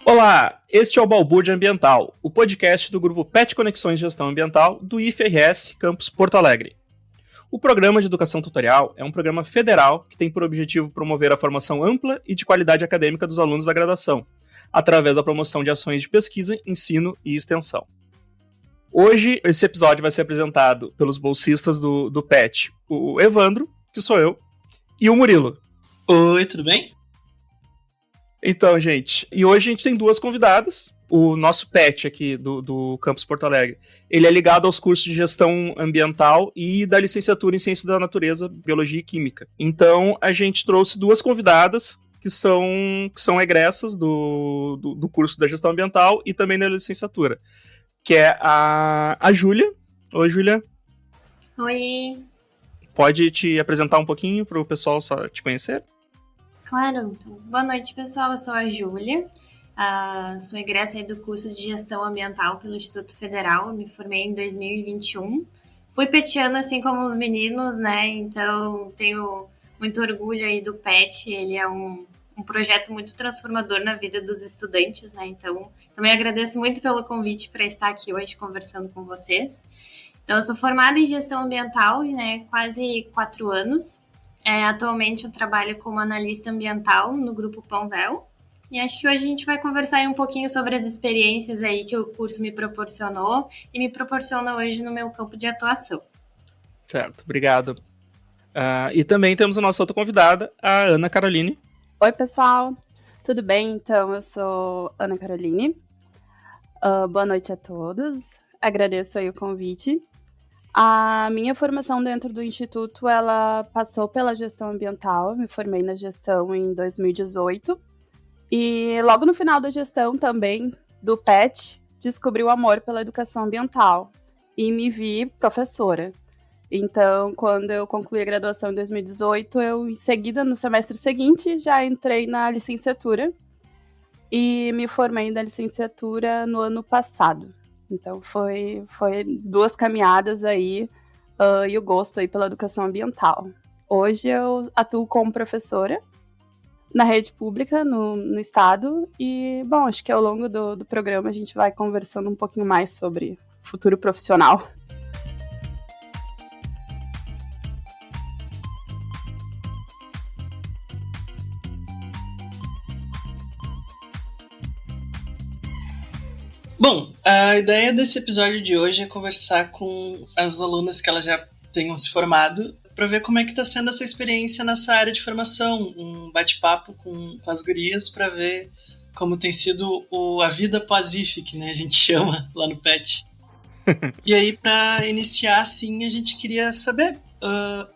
Olá, este é o Balbúrdia Ambiental, o podcast do grupo PET Conexões de Gestão Ambiental do IFRS Campus Porto Alegre. O Programa de Educação Tutorial é um programa federal que tem por objetivo promover a formação ampla e de qualidade acadêmica dos alunos da graduação, através da promoção de ações de pesquisa, ensino e extensão. Hoje, esse episódio vai ser apresentado pelos bolsistas do PET, o Evandro, que sou eu, e o Murilo. Oi, tudo bem? Então, gente, e hoje a gente tem duas convidadas. O nosso PET aqui do Campus Porto Alegre, ele é ligado aos cursos de gestão ambiental e da licenciatura em Ciência da Natureza, Biologia e Química. Então, a gente trouxe duas convidadas que são egressas do curso da gestão ambiental e também da licenciatura, que é a Júlia. Oi, Júlia. Oi. Pode te apresentar um pouquinho para o pessoal só te conhecer? Claro. Então, boa noite, pessoal. Eu sou a Júlia. Sou egressa aí do curso de Gestão Ambiental pelo Instituto Federal. Eu me formei em 2021. Fui petiana, assim como os meninos, né? Então, tenho muito orgulho aí do PET. Ele é um projeto muito transformador na vida dos estudantes, né? Então, também agradeço muito pelo convite para estar aqui hoje conversando com vocês. Então, eu sou formada em Gestão Ambiental, né? Quase 4 anos. Atualmente eu trabalho como analista ambiental no Grupo Panvel. E acho que hoje a gente vai conversar aí um pouquinho sobre as experiências aí que o curso me proporcionou e me proporciona hoje no meu campo de atuação. Certo, obrigado. E também temos a nossa outra convidada, a Ana Caroline. Oi, pessoal. Tudo bem? Então, eu sou Ana Caroline. Boa noite a todos. Agradeço aí o convite. A minha formação dentro do Instituto, ela passou pela gestão ambiental. Eu me formei na gestão em 2018. E logo no final da gestão também, do PET, descobri o amor pela educação ambiental. E me vi professora. Então, quando eu concluí a graduação em 2018, eu, em seguida, no semestre seguinte, já entrei na licenciatura. E me formei na licenciatura no ano passado. Então, foi duas caminhadas aí e o gosto aí pela educação ambiental. Hoje eu atuo como professora na rede pública, no estado. E, bom, acho que ao longo do programa a gente vai conversando um pouquinho mais sobre futuro profissional. Bom, a ideia desse episódio de hoje é conversar com as alunas que elas já tenham se formado para ver como é que está sendo essa experiência nessa área de formação, um bate-papo com as gurias para ver como tem sido a vida pós-IFIC, né? A gente chama lá no PET. E aí, para iniciar, assim, a gente queria saber,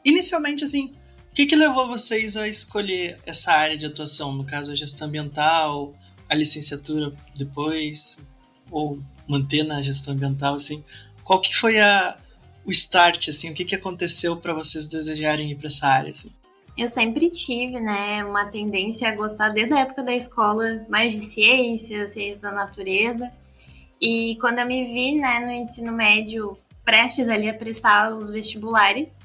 inicialmente, assim, o que levou vocês a escolher essa área de atuação? No caso, a gestão ambiental, a licenciatura depois, ou manter na gestão ambiental, assim. Qual que foi o start, assim, o que aconteceu para vocês desejarem ir para essa área, assim? Eu sempre tive, né, uma tendência a gostar desde a época da escola mais de ciências da natureza. E quando eu me vi, né, no ensino médio, prestes ali a prestar os vestibulares,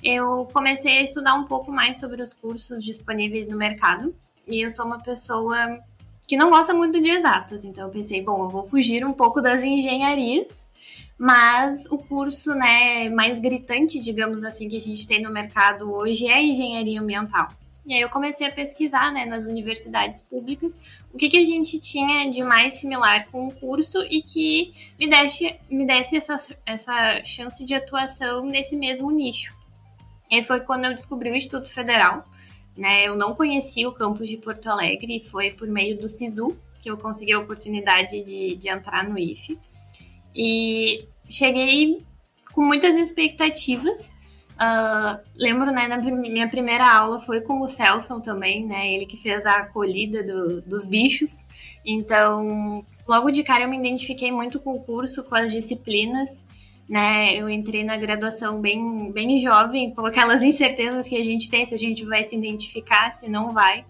eu comecei a estudar um pouco mais sobre os cursos disponíveis no mercado. E eu sou uma pessoa que não gosta muito de exatas, então eu pensei, bom, eu vou fugir um pouco das engenharias, mas o curso, né, mais gritante, digamos assim, que a gente tem no mercado hoje é a engenharia ambiental. E aí eu comecei a pesquisar, né, nas universidades públicas o que a gente tinha de mais similar com o curso e que me desse essa chance de atuação nesse mesmo nicho. E aí foi quando eu descobri o Instituto Federal, né? Eu não conhecia o campus de Porto Alegre e foi por meio do SISU que eu consegui a oportunidade de entrar no IFE. E cheguei com muitas expectativas. Lembro, né, na minha primeira aula foi com o Celson também, né? Ele que fez a acolhida dos bichos. Então, logo de cara eu me identifiquei muito com o curso, com as disciplinas. Né, eu entrei na graduação bem jovem, com aquelas incertezas que a gente tem, se a gente vai se identificar, se não vai.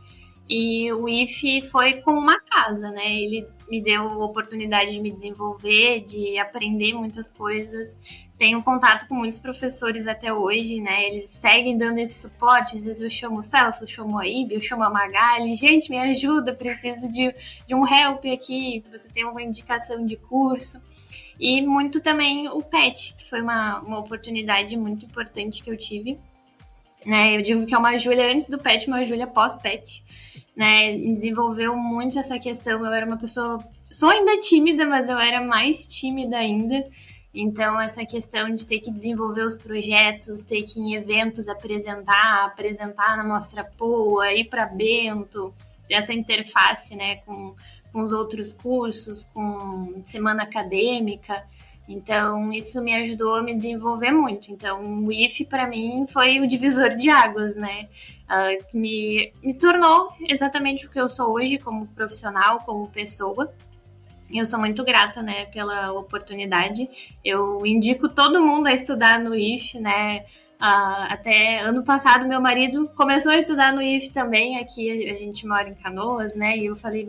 E o IFE foi como uma casa, né? Ele me deu a oportunidade de me desenvolver, de aprender muitas coisas. Tenho contato com muitos professores até hoje, né? Eles seguem dando esse suporte. Às vezes eu chamo o Celso, eu chamo a Ibe, eu chamo a Magali. Gente, me ajuda, preciso de um help aqui. Você tem uma indicação de curso. E muito também o PET, que foi uma oportunidade muito importante que eu tive. Né? Eu digo que é uma Júlia antes do PET, uma Júlia pós-PET. Né? Desenvolveu muito essa questão. Eu era uma pessoa, sou ainda tímida, mas eu era mais tímida ainda. Então, essa questão de ter que desenvolver os projetos, ter que ir em eventos apresentar na Mostra Poa, ir para Bento, essa interface, né, com os outros cursos, com semana acadêmica. Então, isso me ajudou a me desenvolver muito. Então, o IFE, para mim, foi o divisor de águas, né? Me tornou exatamente o que eu sou hoje como profissional, como pessoa. Eu sou muito grata, né, pela oportunidade. Eu indico todo mundo a estudar no IFE, né? Até ano passado, meu marido começou a estudar no IFE também. Aqui a gente mora em Canoas, né? E eu falei,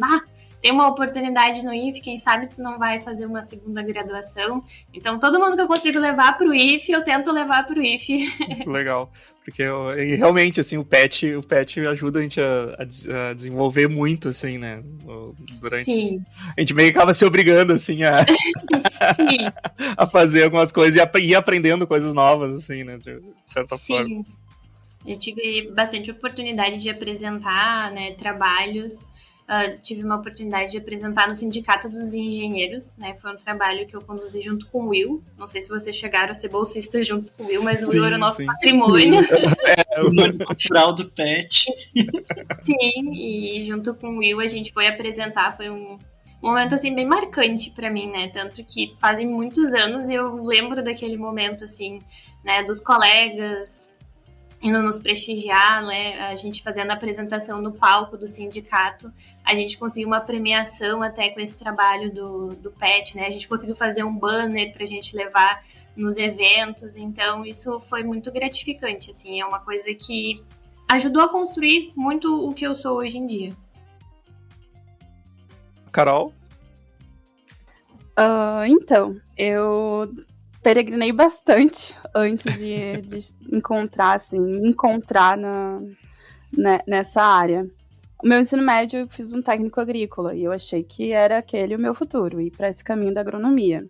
tem uma oportunidade no IFE, quem sabe tu não vai fazer uma segunda graduação. Então, todo mundo que eu consigo levar para o IFE, eu tento levar para o IFE. Legal. Porque realmente, assim, o PET ajuda a gente a desenvolver muito, assim, né? Sim. A gente meio que acaba se obrigando, assim, Sim. a fazer algumas coisas e ir aprendendo coisas novas, assim, né? De certa forma. Eu tive bastante oportunidade de apresentar, né, trabalhos. Tive uma oportunidade de apresentar no Sindicato dos Engenheiros, né? Foi um trabalho que eu conduzi junto com o Will. Não sei se vocês chegaram a ser bolsistas juntos com o Will, mas o Will era o nosso patrimônio. O patrimônio cultural do PET. Sim, e junto com o Will a gente foi apresentar, foi um momento, assim, bem marcante pra mim, né? Tanto que fazem muitos anos e eu lembro daquele momento, assim, né? Dos colegas indo nos prestigiar, né? A gente fazendo a apresentação no palco do sindicato, a gente conseguiu uma premiação até com esse trabalho do PET, né? A gente conseguiu fazer um banner pra gente levar nos eventos, então isso foi muito gratificante, assim, é uma coisa que ajudou a construir muito o que eu sou hoje em dia. Carol? Então, eu peregrinei bastante antes de encontrar nessa área. O meu ensino médio, eu fiz um técnico agrícola e eu achei que era aquele o meu futuro, ir para esse caminho da agronomia.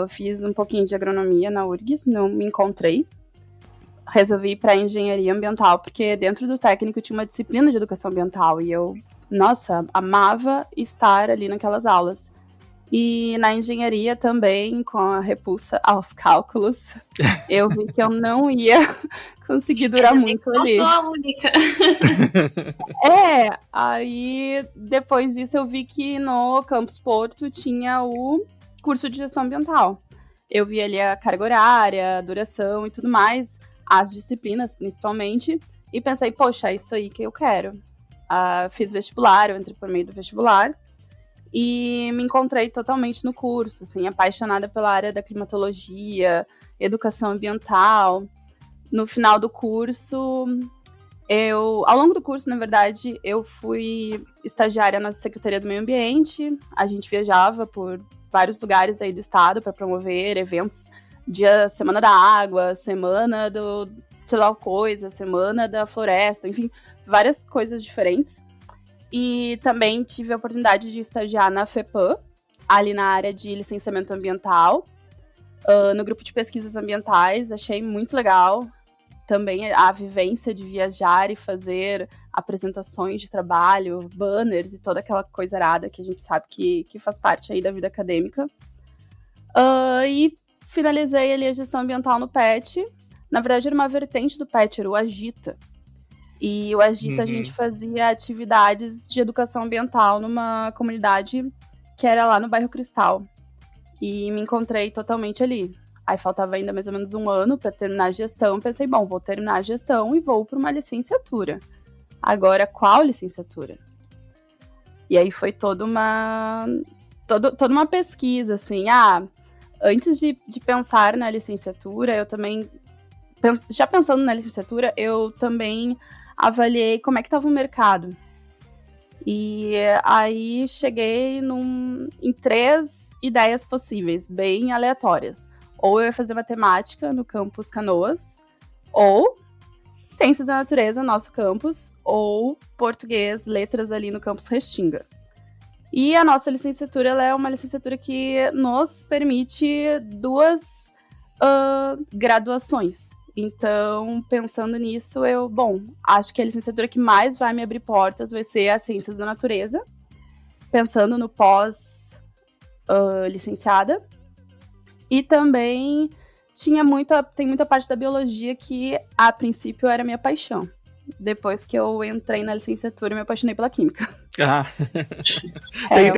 Fiz um pouquinho de agronomia na URGS, não me encontrei. Resolvi ir para engenharia ambiental, porque dentro do técnico tinha uma disciplina de educação ambiental e eu, amava estar ali naquelas aulas. E na engenharia também, com a repulsa aos cálculos, eu vi que eu não ia conseguir durar muito ali. Eu sou a única. Aí depois disso eu vi que no Campus Porto tinha o curso de gestão ambiental. Eu vi ali a carga horária, a duração e tudo mais, as disciplinas principalmente, e pensei, poxa, é isso aí que eu quero. Fiz vestibular, eu entrei por meio do vestibular, e me encontrei totalmente no curso, assim, apaixonada pela área da climatologia, educação ambiental. No final do curso, ao longo do curso, na verdade, eu fui estagiária na Secretaria do Meio Ambiente. A gente viajava por vários lugares aí do estado para promover eventos, Semana da Água, Semana do tal coisa, Semana da Floresta, enfim, várias coisas diferentes. E também tive a oportunidade de estagiar na FEPAM, ali na área de licenciamento ambiental, no grupo de pesquisas ambientais. Achei muito legal também a vivência de viajar e fazer apresentações de trabalho, banners e toda aquela coisa arada que a gente sabe que faz parte aí da vida acadêmica. E finalizei ali a gestão ambiental no PET. Na verdade, era uma vertente do PET, era o Agita. E o Agita, a gente fazia atividades de educação ambiental numa comunidade que era lá no bairro Cristal. E me encontrei totalmente ali. Aí faltava ainda mais ou menos um ano para terminar a gestão. Pensei, vou terminar a gestão e vou para uma licenciatura. Agora, qual licenciatura? E aí foi toda uma pesquisa, assim. Antes de pensar na licenciatura, eu também... Já pensando na licenciatura, eu também avaliei como é que estava o mercado. E aí cheguei em 3 ideias possíveis, bem aleatórias. Ou eu ia fazer matemática no campus Canoas, ou ciências da natureza no nosso campus, ou português, letras ali no campus Restinga. E a nossa licenciatura, ela é uma licenciatura que nos permite 2 graduações. Então, pensando nisso, acho que a licenciatura que mais vai me abrir portas vai ser a Ciências da Natureza, pensando no pós-licenciada. E também tem muita parte da biologia que, a princípio, era minha paixão. Depois que eu entrei na licenciatura, eu me apaixonei pela química. Tem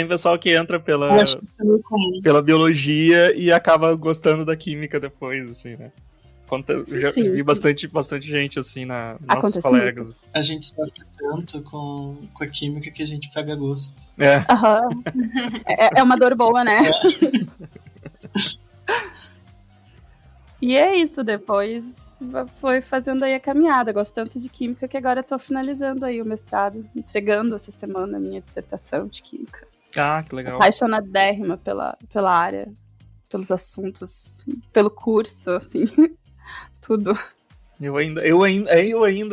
pessoal que entra pela biologia e acaba gostando da química depois, assim, né? Já vi bastante gente, assim, nossos colegas. Muito. A gente sofre tanto com a química que a gente pega gosto. É uma dor boa, né? E é isso, depois foi fazendo aí a caminhada. Gosto tanto de química que agora estou finalizando aí o mestrado, entregando essa semana a minha dissertação de química. Que legal. Apaixonadérrima pela área, pelos assuntos, pelo curso, assim, tudo. Eu ainda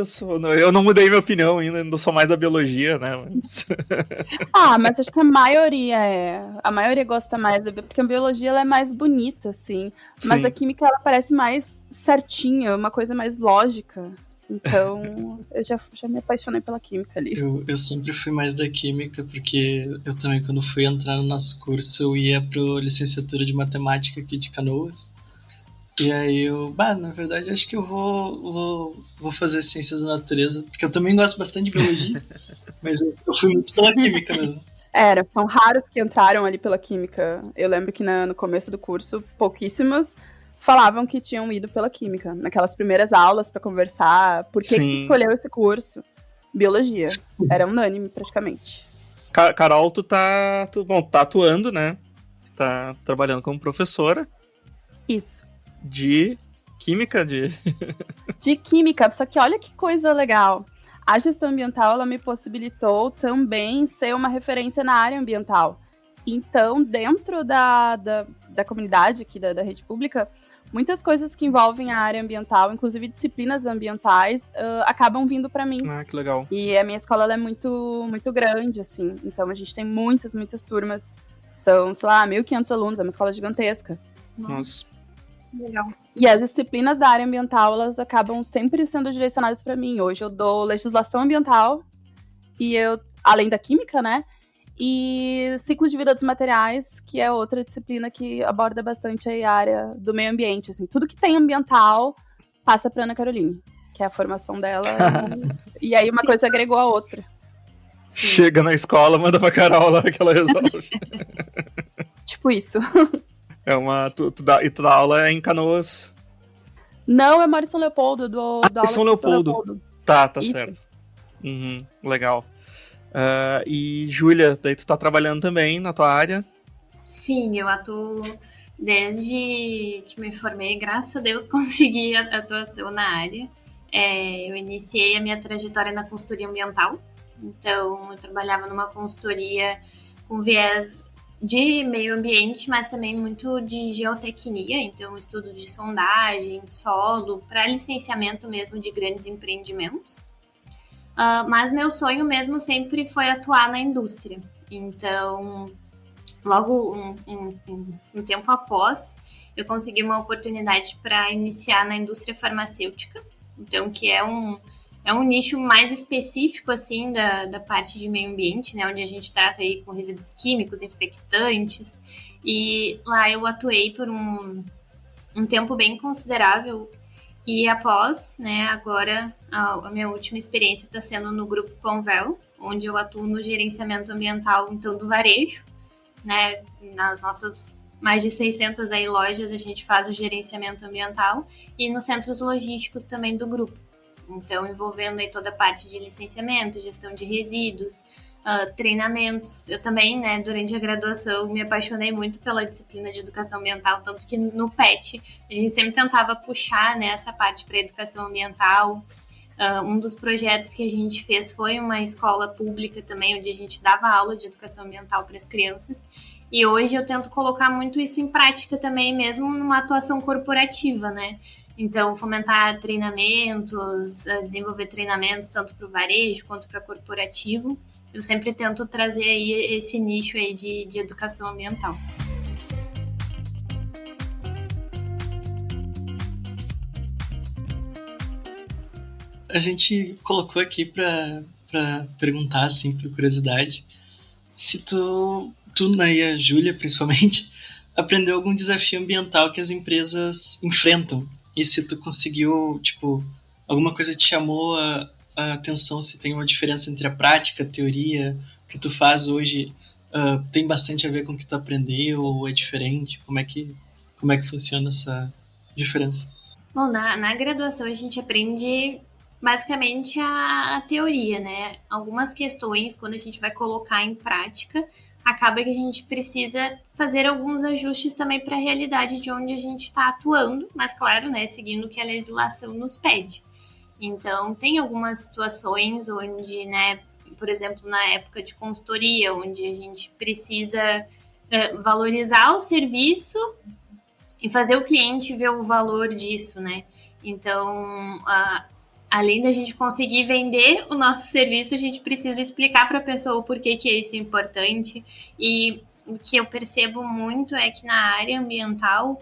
sou. Eu não mudei minha opinião, ainda sou mais da biologia, né? Mas acho que a maioria gosta mais porque a biologia ela é mais bonita, assim. Mas a química ela parece mais certinha, uma coisa mais lógica. Então, eu já me apaixonei pela química ali. Eu sempre fui mais da química, porque eu também, quando fui entrar no nosso curso, eu ia pro licenciatura de matemática aqui de Canoas. E aí na verdade, acho que eu vou fazer ciências da natureza, porque eu também gosto bastante de biologia, mas eu fui muito pela química mesmo. São raros que entraram ali pela química. Eu lembro que no começo do curso, pouquíssimos falavam que tinham ido pela química. Naquelas primeiras aulas para conversar, por que tu escolheu esse curso? Biologia. Era unânime, praticamente. Carol, tu tá atuando, né? Tu tá trabalhando como professora. Isso. De química? De química, só que olha que coisa legal. A gestão ambiental, ela me possibilitou também ser uma referência na área ambiental. Então, dentro da comunidade aqui da rede pública, muitas coisas que envolvem a área ambiental, inclusive disciplinas ambientais, acabam vindo para mim. Que legal. E a minha escola ela é muito, muito grande, assim. Então, a gente tem muitas turmas. São, 1.500 alunos, é uma escola gigantesca. Nossa. Legal. E as disciplinas da área ambiental, elas acabam sempre sendo direcionadas para mim. Hoje eu dou legislação ambiental, e além da química, né? E ciclo de vida dos materiais, que é outra disciplina que aborda bastante a área do meio ambiente. Assim. Tudo que tem ambiental passa para Ana Caroline, que é a formação dela. E aí uma coisa agregou a outra. Sim. Chega na escola, manda pra Carol lá que ela resolve. Tipo isso. Tu dá aula em Canoas? Não, eu moro em São Leopoldo. São Leopoldo. Tá isso. Certo. Legal. E Júlia, daí tu tá trabalhando também na tua área? Sim, eu atuo desde que me formei, graças a Deus consegui a atuação na área. Eu iniciei a minha trajetória na consultoria ambiental, então eu trabalhava numa consultoria com viés de meio ambiente, mas também muito de geotecnia, então estudo de sondagem, solo, para licenciamento mesmo de grandes empreendimentos. Mas meu sonho mesmo sempre foi atuar na indústria. Então, logo um tempo após, eu consegui uma oportunidade para iniciar na indústria farmacêutica, então que é um nicho mais específico, assim, da parte de meio ambiente, né, onde a gente trata aí com resíduos químicos, infectantes, e lá eu atuei por um tempo bem considerável, e após, né, agora a minha última experiência está sendo no Grupo Convel, onde eu atuo no gerenciamento ambiental, então, do varejo, né, nas nossas mais de 600 aí lojas a gente faz o gerenciamento ambiental, e nos centros logísticos também do grupo. Então, envolvendo aí toda a parte de licenciamento, gestão de resíduos, treinamentos. Eu também, né, durante a graduação, me apaixonei muito pela disciplina de educação ambiental, tanto que no PET a gente sempre tentava puxar, né, essa parte para educação ambiental. Um dos projetos que a gente fez foi uma escola pública também, onde a gente dava aula de educação ambiental para as crianças. E hoje eu tento colocar muito isso em prática também, mesmo numa atuação corporativa, né? Então, fomentar treinamentos, desenvolver treinamentos tanto para o varejo quanto para corporativo. Eu sempre tento trazer aí esse nicho aí de educação ambiental. A gente colocou aqui para perguntar, assim, por curiosidade, se tu né, e a Júlia, principalmente, aprendeu algum desafio ambiental que as empresas enfrentam. E se tu conseguiu, tipo, alguma coisa te chamou a atenção, se tem uma diferença entre a prática, a teoria, o que tu faz hoje tem bastante a ver com o que tu aprendeu ou é diferente? Como é que funciona essa diferença? Bom, na graduação a gente aprende basicamente a teoria, né? Algumas questões, quando a gente vai colocar em prática, acaba que a gente precisa fazer alguns ajustes também para a realidade de onde a gente está atuando, mas claro, né, seguindo o que a legislação nos pede. Então, tem algumas situações onde, né, por exemplo, na época de consultoria, onde a gente precisa valorizar o serviço e fazer o cliente ver o valor disso, né? Então, além da gente conseguir vender o nosso serviço, a gente precisa explicar para a pessoa o porquê que isso é importante. E o que eu percebo muito é que na área ambiental,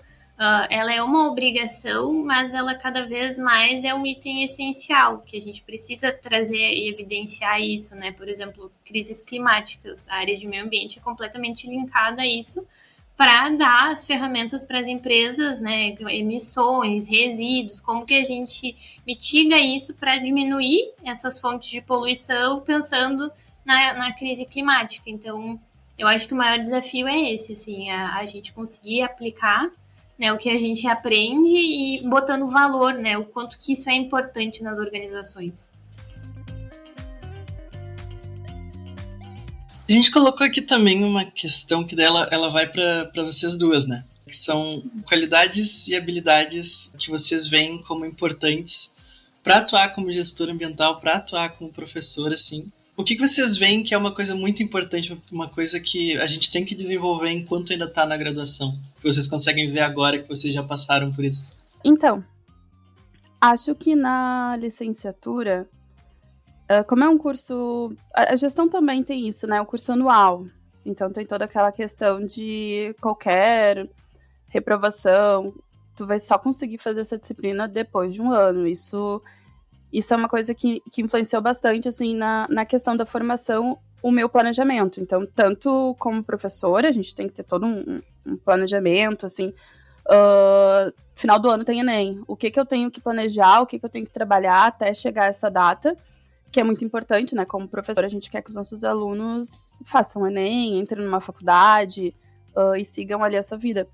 ela é uma obrigação, mas ela cada vez mais é um item essencial, que a gente precisa trazer e evidenciar isso, né? Por exemplo, crises climáticas. A área de meio ambiente é completamente linkada a isso, para dar as ferramentas para as empresas, né, emissões, resíduos, como que a gente mitiga isso para diminuir essas fontes de poluição, pensando na crise climática. Então, eu acho que o maior desafio é esse, assim, a gente conseguir aplicar, né, o que a gente aprende e botando valor, né, o quanto que isso é importante nas organizações. A gente colocou aqui também uma questão que ela vai para vocês duas, né? Que são qualidades e habilidades que vocês veem como importantes para atuar como gestor ambiental, para atuar como professor, assim. O que vocês veem que é uma coisa muito importante, uma coisa que a gente tem que desenvolver enquanto ainda está na graduação? Que vocês conseguem ver agora que vocês já passaram por isso? Então, acho que na licenciatura, como é um curso... A gestão também tem isso, né? É um curso anual. Então, tem toda aquela questão de qualquer reprovação. Tu vai só conseguir fazer essa disciplina depois de um ano. Isso é uma coisa que influenciou bastante, assim, na questão da formação, o meu planejamento. Então, tanto como professora, a gente tem que ter todo um planejamento, assim... final do ano tem Enem. O que eu tenho que planejar, o que eu tenho que trabalhar até chegar a essa data, que é muito importante, né? Como professora, a gente quer que os nossos alunos façam Enem, entrem numa faculdade e sigam ali a sua vida.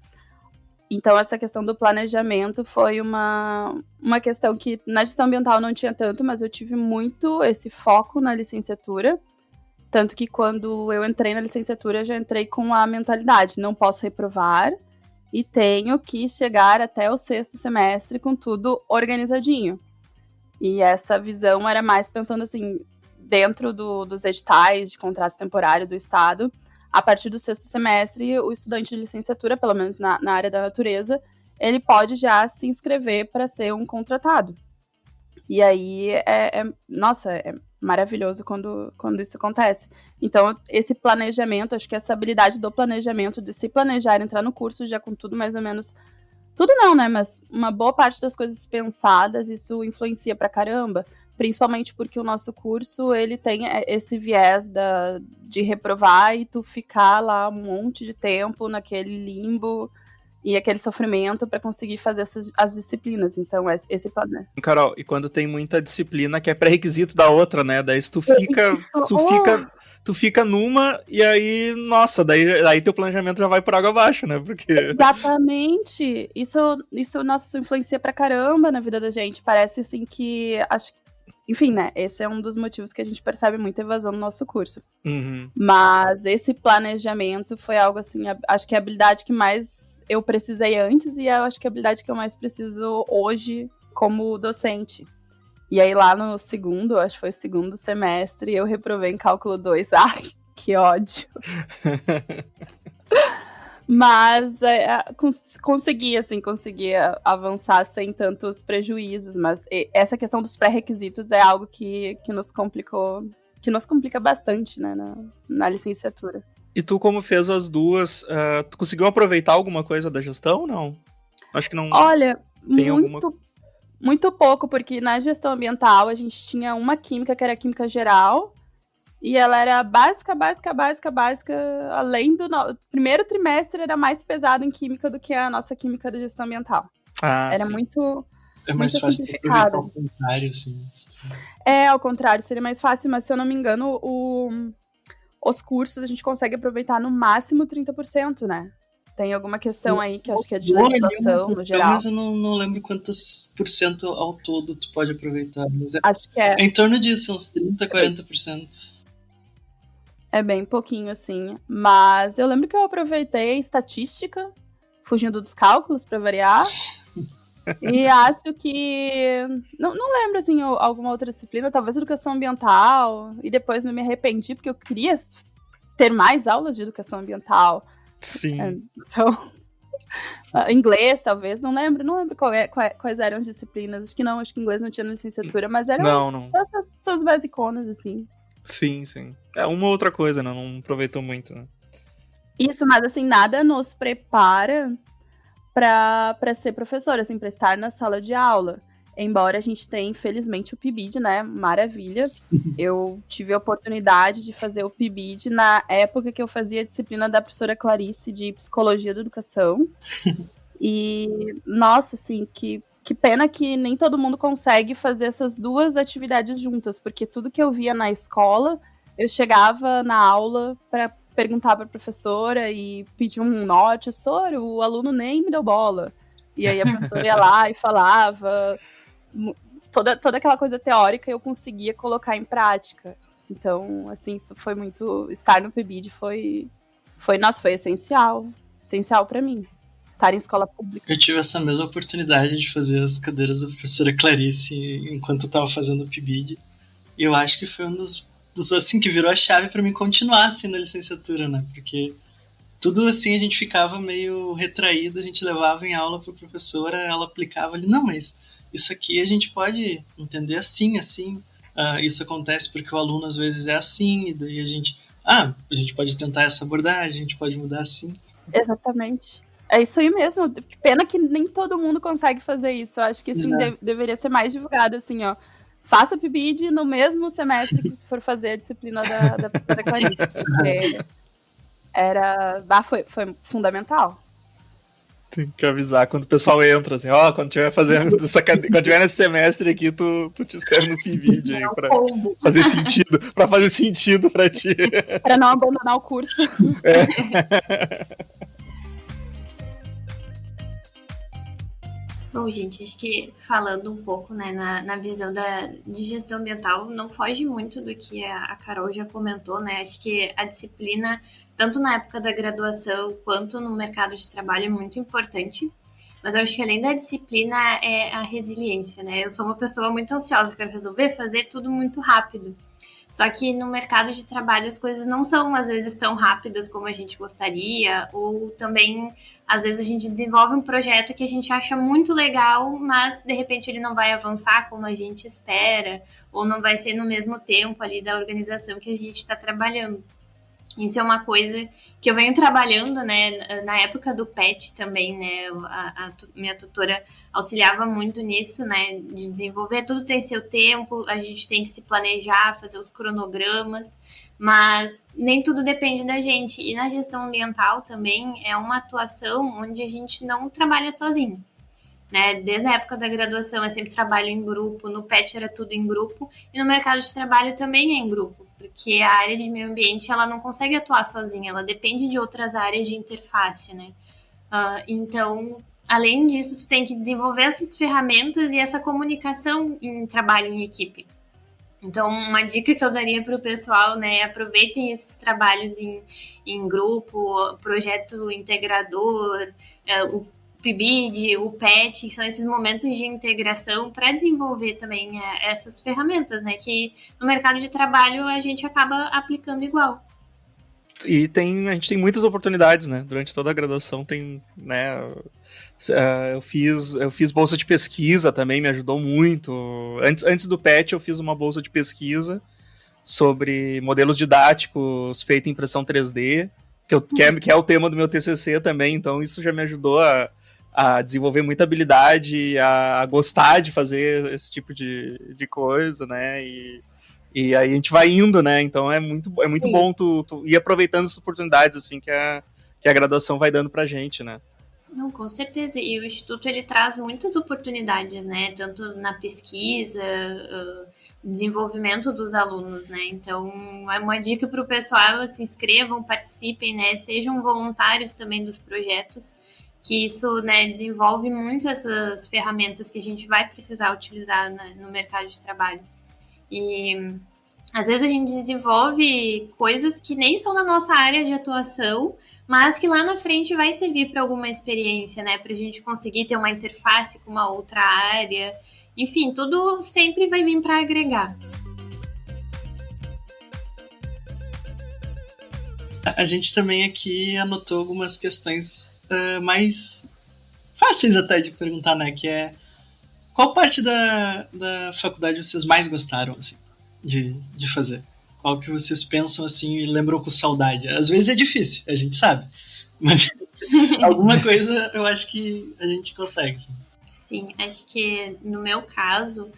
Então, essa questão do planejamento foi uma questão que na gestão ambiental não tinha tanto, mas eu tive muito esse foco na licenciatura. Tanto que quando eu entrei na licenciatura, eu já entrei com a mentalidade, não posso reprovar e tenho que chegar até o 6º semestre com tudo organizadinho. E essa visão era mais pensando assim, dentro dos editais de contrato temporário do Estado, a partir do 6º semestre, o estudante de licenciatura, pelo menos na área da natureza, ele pode já se inscrever para ser um contratado. E aí, nossa, é maravilhoso quando isso acontece. Então, esse planejamento, acho que essa habilidade do planejamento, de se planejar, entrar no curso já com tudo mais ou menos... Tudo não, né? Mas uma boa parte das coisas pensadas, isso influencia pra caramba. Principalmente porque o nosso curso, ele tem esse viés de reprovar e tu ficar lá um monte de tempo naquele limbo e aquele sofrimento para conseguir fazer as disciplinas. Então, esse plano. Carol, e quando tem muita disciplina que é pré-requisito da outra, né? Daí tu fica numa e aí, nossa, daí teu planejamento já vai por água abaixo, né? Porque... Exatamente. Isso, nossa, isso influencia pra caramba na vida da gente. Parece, assim, que... Enfim, né? Esse é um dos motivos que a gente percebe muita evasão no nosso curso. Uhum. Mas esse planejamento foi algo, assim, acho que é a habilidade que mais eu precisei antes e eu acho que é a habilidade que eu mais preciso hoje como docente. E aí lá no segundo, acho que foi o segundo semestre, eu reprovei em cálculo 2. Ai, que ódio. Mas consegui avançar sem tantos prejuízos. Mas essa questão dos pré-requisitos é algo que nos complicou, que nos complica bastante, né, na licenciatura. E tu, como fez as duas, tu conseguiu aproveitar alguma coisa da gestão ou não? Acho que não. Olha, tem muito pouco, porque na gestão ambiental a gente tinha uma química que era química geral, e ela era básica, além do... primeiro trimestre era mais pesado em química do que a nossa química da gestão ambiental. Era sim. muito mais fácil simplificada. Ao contrário, assim. Ao contrário, seria mais fácil, mas se eu não me engano, os cursos a gente consegue aproveitar no máximo 30%, né? Tem alguma questão aí que acho que é de legislação, no geral. Mas eu não lembro quantos por cento ao todo tu pode aproveitar. Mas acho que é em torno disso, uns 30%, 40%. É bem pouquinho, assim. Mas eu lembro que eu aproveitei estatística, fugindo dos cálculos, para variar. E acho que... Não lembro, assim, alguma outra disciplina. Talvez educação ambiental. E depois me arrependi, porque eu queria ter mais aulas de educação ambiental. Sim. Então... inglês, talvez. Não lembro quais eram as disciplinas. Acho que inglês não tinha na licenciatura. Mas eram só essas basiconas, assim. Sim. É uma outra coisa, né? Não aproveitou muito, né? Isso, mas assim, nada nos prepara para ser professor, assim, para estar na sala de aula. Embora a gente tenha, infelizmente, o PIBID, né? Maravilha. Eu tive a oportunidade de fazer o PIBID na época que eu fazia a disciplina da professora Clarice de Psicologia da Educação. E, nossa, assim, que pena que nem todo mundo consegue fazer essas duas atividades juntas, porque tudo que eu via na escola, eu chegava na aula para perguntar para a professora e pedir um note, o aluno nem me deu bola. E aí a professora ia lá e falava, toda aquela coisa teórica eu conseguia colocar em prática. Então, assim, isso foi muito... Estar no PIBID foi essencial para mim. Estar em escola pública. Eu tive essa mesma oportunidade de fazer as cadeiras da professora Clarice enquanto eu estava fazendo o PIBID. E eu acho que foi um dos assim, que virou a chave para mim continuar assim na licenciatura, né? Porque tudo assim a gente ficava meio retraído, a gente levava em aula para a professora, ela aplicava ali, não, mas isso aqui a gente pode entender assim. Isso acontece porque o aluno às vezes é assim, e daí a gente pode tentar essa abordagem, a gente pode mudar assim. Exatamente. É isso aí mesmo. Pena que nem todo mundo consegue fazer isso. Eu acho que assim, deveria ser mais divulgado, assim, ó. Faça PIBID no mesmo semestre que tu for fazer a disciplina da professora Clarice. Porque foi fundamental. Tem que avisar quando o pessoal entra, assim, quando tiver fazendo quando tiver nesse semestre aqui, tu te inscreve no PIBID aí pra fazer sentido pra ti. Pra não abandonar o curso. Bom, gente, acho que falando um pouco, né, na visão de gestão ambiental, não foge muito do que a Carol já comentou, né? Acho que a disciplina, tanto na época da graduação quanto no mercado de trabalho, é muito importante. Mas eu acho que além da disciplina é a resiliência, né? Eu sou uma pessoa muito ansiosa, quero resolver fazer tudo muito rápido. Só que no mercado de trabalho as coisas não são, às vezes, tão rápidas como a gente gostaria, ou também, às vezes, a gente desenvolve um projeto que a gente acha muito legal, mas, de repente, ele não vai avançar como a gente espera, ou não vai ser no mesmo tempo ali da organização que a gente está trabalhando. Isso é uma coisa que eu venho trabalhando, né, na época do PET também, né, a minha tutora auxiliava muito nisso, né, de desenvolver, tudo tem seu tempo, a gente tem que se planejar, fazer os cronogramas, mas nem tudo depende da gente, e na gestão ambiental também é uma atuação onde a gente não trabalha sozinho, né, desde a época da graduação eu sempre trabalho em grupo, no PET era tudo em grupo, e no mercado de trabalho também é em grupo, porque a área de meio ambiente ela não consegue atuar sozinha, ela depende de outras áreas de interface, né? Então, além disso, tu tem que desenvolver essas ferramentas e essa comunicação em trabalho em equipe. Então, uma dica que eu daria para o pessoal, né, aproveitem esses trabalhos em grupo, projeto integrador, PIBID, o PET, que são esses momentos de integração para desenvolver também essas ferramentas, né? Que no mercado de trabalho a gente acaba aplicando igual. E a gente tem muitas oportunidades, né? Durante toda a graduação tem, né? Eu fiz bolsa de pesquisa também, me ajudou muito. Antes do PET, eu fiz uma bolsa de pesquisa sobre modelos didáticos feito em impressão 3D, que é o tema do meu TCC também, então isso já me ajudou a desenvolver muita habilidade, a gostar de fazer esse tipo de coisa, né? E aí a gente vai indo, né? Então é muito bom tu ir aproveitando essas oportunidades assim que a graduação vai dando pra gente, né? Não, com certeza. E o Instituto, ele traz muitas oportunidades, né? Tanto na pesquisa, desenvolvimento dos alunos, né? Então, é uma dica para o pessoal, se inscrevam, participem, né? Sejam voluntários também dos projetos, que isso, né, desenvolve muito essas ferramentas que a gente vai precisar utilizar, né, no mercado de trabalho. E às vezes a gente desenvolve coisas que nem são da nossa área de atuação, mas que lá na frente vai servir para alguma experiência, né? Para a gente conseguir ter uma interface com uma outra área. Enfim, tudo sempre vai vir para agregar. A gente também aqui anotou algumas questões mais fáceis até de perguntar, né? Que é qual parte da faculdade vocês mais gostaram, assim, de fazer? Qual que vocês pensam assim e lembram com saudade? Às vezes é difícil, a gente sabe. Mas alguma coisa eu acho que a gente consegue. Sim, acho que no meu caso,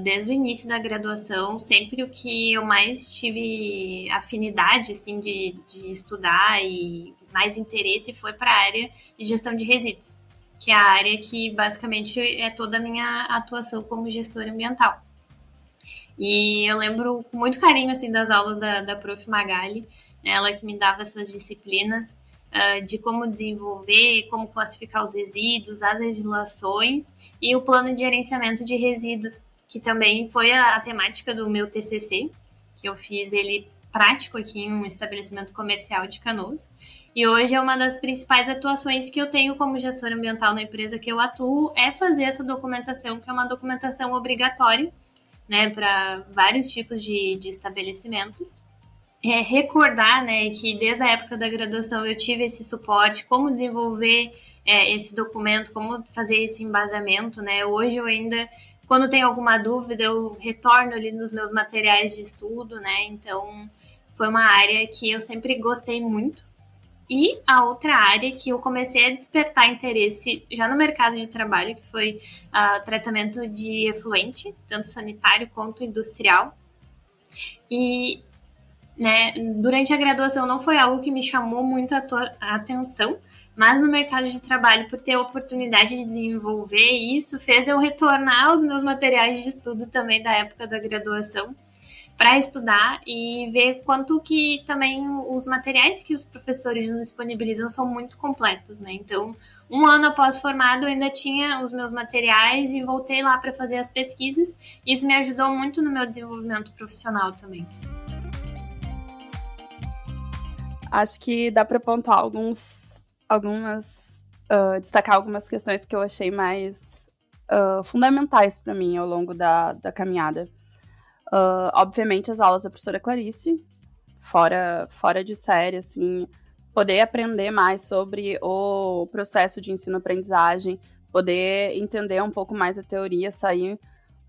desde o início da graduação, sempre o que eu mais tive afinidade assim, de estudar e mais interesse foi para a área de gestão de resíduos, que é a área que basicamente é toda a minha atuação como gestora ambiental. E eu lembro com muito carinho assim, das aulas da Prof. Magali, né, ela que me dava essas disciplinas de como desenvolver, como classificar os resíduos, as legislações e o plano de gerenciamento de resíduos, que também foi a temática do meu TCC, que eu fiz ele prático aqui em um estabelecimento comercial de Canoas. E hoje é uma das principais atuações que eu tenho como gestora ambiental na empresa que eu atuo, é fazer essa documentação, que é uma documentação obrigatória, né, para vários tipos de estabelecimentos. Recordar, né, que desde a época da graduação eu tive esse suporte, como desenvolver esse documento, como fazer esse embasamento, né. Hoje eu ainda, quando tenho alguma dúvida, eu retorno ali nos meus materiais de estudo, né, então foi uma área que eu sempre gostei muito. E a outra área que eu comecei a despertar interesse já no mercado de trabalho, que foi tratamento de efluente, tanto sanitário quanto industrial. E, né, durante a graduação não foi algo que me chamou muito a atenção, mas no mercado de trabalho, por ter a oportunidade de desenvolver isso, fez eu retornar aos meus materiais de estudo também da época da graduação, para estudar e ver quanto que também os materiais que os professores nos disponibilizam são muito completos, né? Então, um ano após formado, eu ainda tinha os meus materiais e voltei lá para fazer as pesquisas. Isso me ajudou muito no meu desenvolvimento profissional também. Acho que dá para pontuar destacar algumas questões que eu achei mais fundamentais para mim ao longo da caminhada. Obviamente, as aulas da professora Clarice, fora de série, assim, poder aprender mais sobre o processo de ensino-aprendizagem, poder entender um pouco mais a teoria,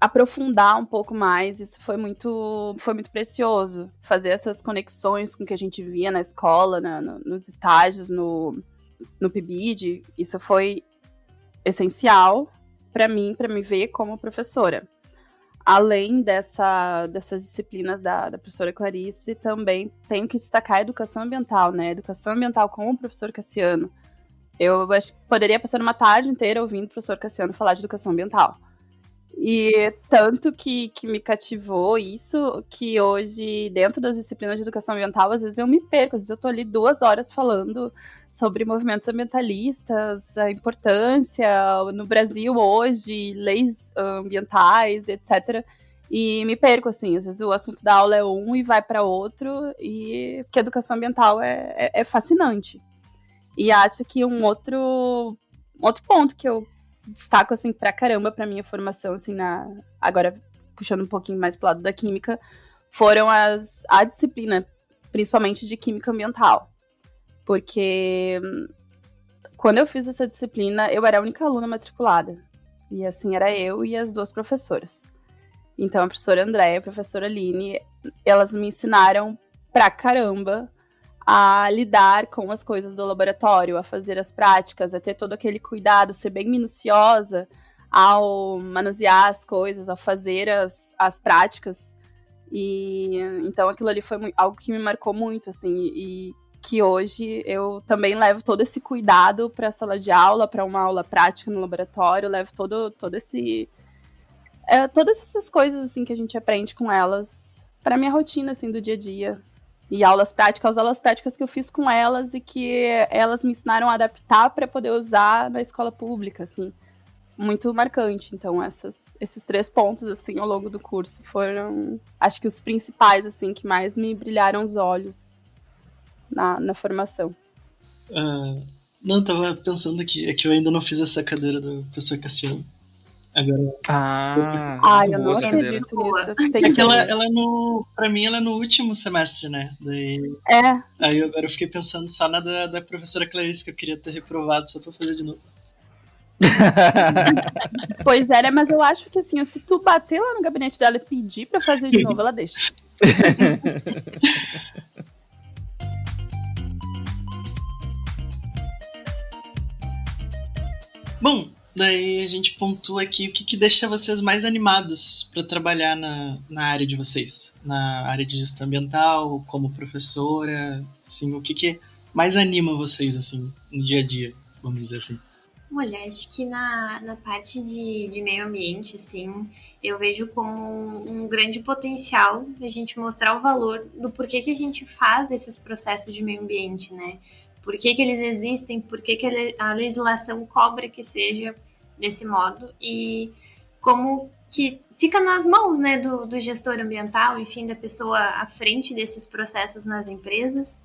aprofundar um pouco mais, isso foi muito precioso. Fazer essas conexões com o que a gente via na escola, nos estágios, no PIBID, isso foi essencial para mim, para me ver como professora. Além dessas disciplinas da professora Clarice, também tenho que destacar a educação ambiental, né? Educação ambiental com o professor Cassiano. Eu acho que poderia passar uma tarde inteira ouvindo o professor Cassiano falar de educação ambiental. E tanto que me cativou isso, que hoje, dentro das disciplinas de educação ambiental, às vezes eu me perco. Às vezes eu tô ali 2 horas falando sobre movimentos ambientalistas, a importância no Brasil hoje, leis ambientais, etc. E me perco, assim. Às vezes o assunto da aula é um e vai para outro, porque a educação ambiental é fascinante. E acho que um outro ponto que eu destaco, assim, pra caramba pra minha formação, assim, agora puxando um pouquinho mais pro lado da química, foram a disciplina, principalmente de química ambiental. Porque quando eu fiz essa disciplina, eu era a única aluna matriculada. E assim, era eu e as 2 professoras. Então, a professora Andréia e a professora Aline, elas me ensinaram pra caramba a lidar com as coisas do laboratório, a fazer as práticas, a ter todo aquele cuidado, ser bem minuciosa ao manusear as coisas, ao fazer as práticas. E então aquilo ali foi algo que me marcou muito, assim, e que hoje eu também levo todo esse cuidado para a sala de aula, para uma aula prática no laboratório, levo todo esse todas essas coisas assim que a gente aprende com elas para minha rotina assim do dia a dia. E aulas práticas que eu fiz com elas e que elas me ensinaram a adaptar para poder usar na escola pública, assim. Muito marcante. Então, esses 3 pontos, assim, ao longo do curso foram, acho que os principais, assim, que mais me brilharam os olhos na formação. Não, tava pensando aqui, é que eu ainda não fiz essa cadeira do professor Cassiano. Agora. Eu não acredito nisso. É que ela pra mim, ela é no último semestre, né? Daí, Aí agora eu fiquei pensando só na da professora Clarice, que eu queria ter reprovado só pra fazer de novo. Pois é, mas eu acho que assim, se tu bater lá no gabinete dela e pedir pra fazer de novo, ela deixa. Bom, daí a gente pontua aqui o que deixa vocês mais animados para trabalhar na área de vocês, na área de gestão ambiental, como professora, assim, o que mais anima vocês assim no dia a dia, vamos dizer assim. Olha, acho que na parte de meio ambiente, assim, eu vejo como um grande potencial a gente mostrar o valor do porquê que a gente faz esses processos de meio ambiente, né? Por que eles existem, por que a legislação cobra que seja desse modo e como que fica nas mãos, né, do gestor ambiental, enfim, da pessoa à frente desses processos nas empresas,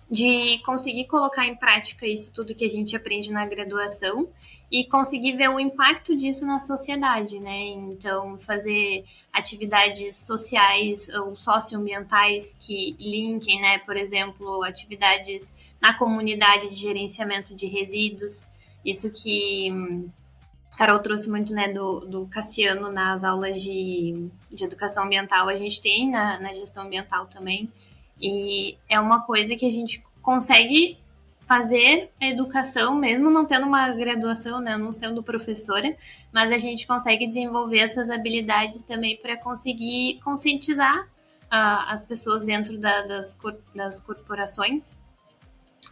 de conseguir colocar em prática isso tudo que a gente aprende na graduação e conseguir ver o impacto disso na sociedade, né? Então, fazer atividades sociais ou socioambientais que linkem, né? Por exemplo, atividades na comunidade de gerenciamento de resíduos. Isso que Carol trouxe muito, né, do Cassiano nas aulas de educação ambiental. A gente tem na gestão ambiental também. E é uma coisa que a gente consegue fazer a educação, mesmo não tendo uma graduação, né, não sendo professora, mas a gente consegue desenvolver essas habilidades também para conseguir conscientizar as pessoas dentro das corporações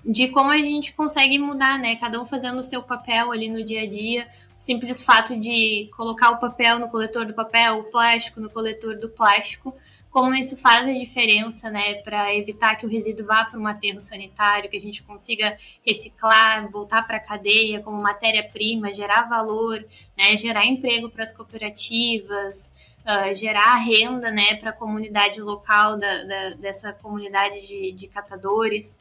de como a gente consegue mudar, né, cada um fazendo o seu papel ali no dia a dia. O simples fato de colocar o papel no coletor do papel, o plástico no coletor do plástico, como isso faz a diferença, né, para evitar que o resíduo vá para um aterro sanitário, que a gente consiga reciclar, voltar para a cadeia como matéria-prima, gerar valor, né, gerar emprego para as cooperativas, gerar renda, né, para a comunidade local dessa comunidade de catadores.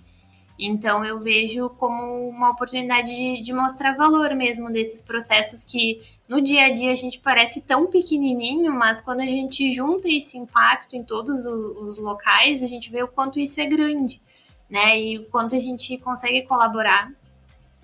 Então, eu vejo como uma oportunidade de mostrar valor mesmo desses processos que no dia a dia a gente parece tão pequenininho, mas quando a gente junta esse impacto em todos os locais, a gente vê o quanto isso é grande, né? E o quanto a gente consegue colaborar,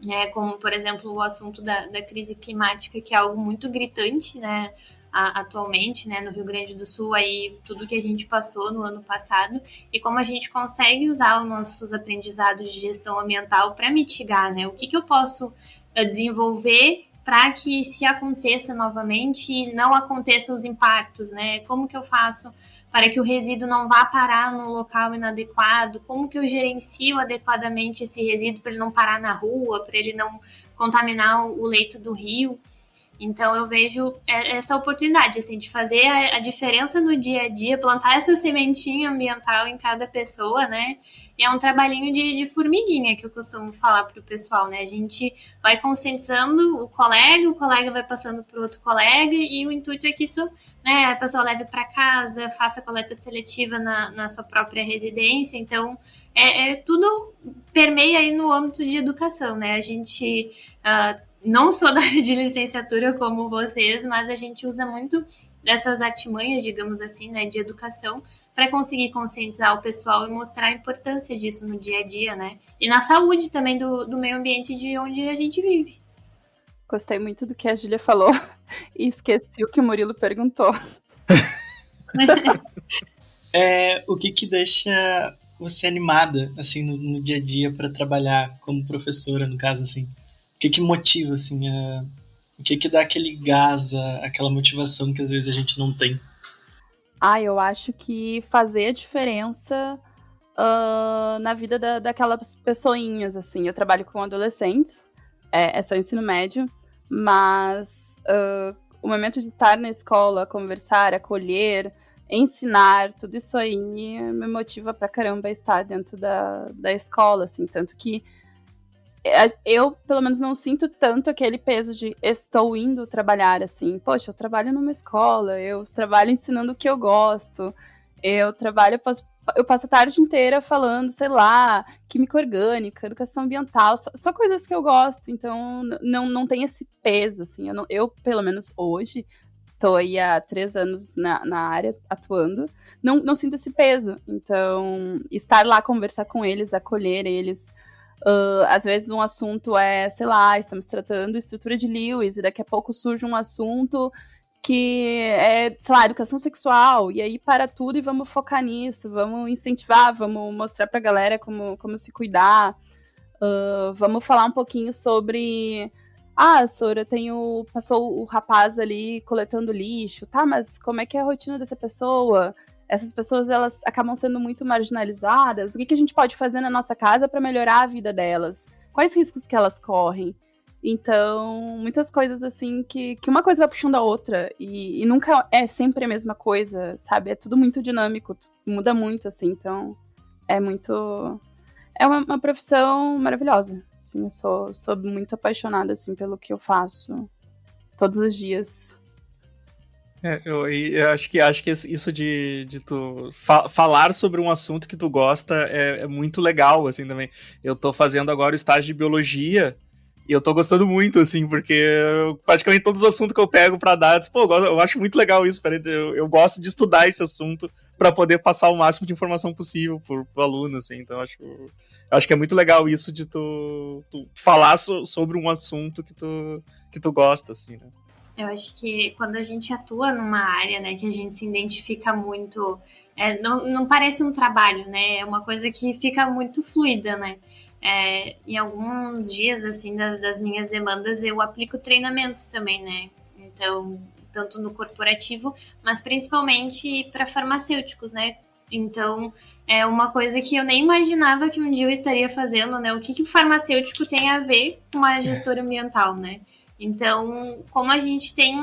né? Como, por exemplo, o assunto da crise climática, que é algo muito gritante, né? Atualmente, né, no Rio Grande do Sul, aí tudo que a gente passou no ano passado e como a gente consegue usar os nossos aprendizados de gestão ambiental para mitigar, né, o que eu posso desenvolver para que se aconteça novamente não aconteçam os impactos, né, como que eu faço para que o resíduo não vá parar no local inadequado, como que eu gerencio adequadamente esse resíduo para ele não parar na rua, para ele não contaminar o leito do rio. Então, eu vejo essa oportunidade, assim, de fazer a diferença no dia a dia, plantar essa sementinha ambiental em cada pessoa, né? E é um trabalhinho de formiguinha que eu costumo falar pro pessoal, né? A gente vai conscientizando o colega vai passando pro outro colega e o intuito é que isso, né, a pessoa leve para casa, faça coleta seletiva na sua própria residência. Então, tudo permeia aí no âmbito de educação, né? A gente não sou da área de licenciatura como vocês, mas a gente usa muito dessas artimanhas, digamos assim, né, de educação, para conseguir conscientizar o pessoal e mostrar a importância disso no dia a dia, né? E na saúde também do meio ambiente de onde a gente vive. Gostei muito do que a Júlia falou e esqueci o que o Murilo perguntou. O que deixa você animada, assim, no dia a dia para trabalhar como professora, no caso, assim? O que motiva, assim, o que dá aquele gás, aquela motivação que às vezes a gente não tem? Eu acho que fazer a diferença na vida daquelas pessoinhas, assim. Eu trabalho com adolescentes, é só ensino médio, mas o momento de estar na escola, conversar, acolher, ensinar, tudo isso aí me motiva pra caramba a estar dentro da escola, assim, tanto que eu, pelo menos, não sinto tanto aquele peso de estou indo trabalhar, assim, poxa, eu trabalho numa escola, eu trabalho ensinando o que eu gosto, eu passo a tarde inteira falando, sei lá, química orgânica, educação ambiental, só coisas que eu gosto, então não tem esse peso, assim, eu pelo menos hoje, tô aí há 3 anos na área atuando, não sinto esse peso, então estar lá, conversar com eles, acolher eles, às vezes um assunto sei lá, estamos tratando estrutura de Lewis, e daqui a pouco surge um assunto que é, sei lá, educação sexual, e aí para tudo e vamos focar nisso, vamos incentivar, vamos mostrar pra galera como se cuidar, vamos falar um pouquinho sobre... Sora, passou o rapaz ali coletando lixo, tá, mas como é que é a rotina dessa pessoa? Essas pessoas, elas acabam sendo muito marginalizadas. O que a gente pode fazer na nossa casa para melhorar a vida delas? Quais riscos que elas correm? Então, muitas coisas assim que uma coisa vai puxando a outra e nunca é sempre a mesma coisa, sabe? É tudo muito dinâmico, muda muito, assim, então é uma profissão maravilhosa, assim, eu sou muito apaixonada, assim, pelo que eu faço todos os dias. Eu acho que isso de tu falar sobre um assunto que tu gosta é muito legal, assim, também. Eu tô fazendo agora o estágio de biologia e eu tô gostando muito, assim, porque praticamente todos os assuntos que eu pego pra dar, eu acho muito legal isso, eu gosto de estudar esse assunto pra poder passar o máximo de informação possível pro aluno, assim, então eu acho que é muito legal isso de tu falar sobre um assunto que tu gosta, assim, né? Eu acho que quando a gente atua numa área, né, que a gente se identifica muito, não parece um trabalho, né? É uma coisa que fica muito fluida, né? Em alguns dias, assim, das minhas demandas, eu aplico treinamentos também, né? Então, tanto no corporativo, mas principalmente para farmacêuticos, né? Então, é uma coisa que eu nem imaginava que um dia eu estaria fazendo, né? O que o farmacêutico tem a ver com a gestora ambiental, né? Então, como a gente tem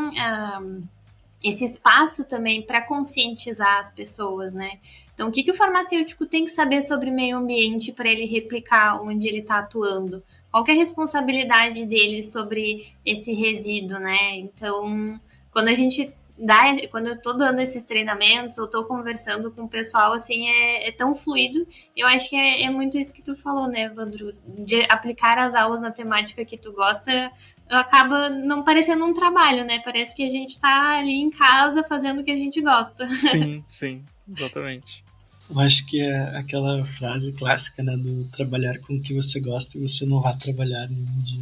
esse espaço também para conscientizar as pessoas, né? Então, o que o farmacêutico tem que saber sobre meio ambiente para ele replicar onde ele está atuando? Qual que é a responsabilidade dele sobre esse resíduo, né? Então, quando eu estou dando esses treinamentos, ou estou conversando com o pessoal, assim, é tão fluido. Eu acho que é muito isso que tu falou, né, Evandro? De aplicar as aulas na temática que tu gosta, acaba não parecendo um trabalho, né? Parece que a gente tá ali em casa fazendo o que a gente gosta. Sim, exatamente. Eu acho que é aquela frase clássica, né, do trabalhar com o que você gosta e você não vai trabalhar nenhum dia.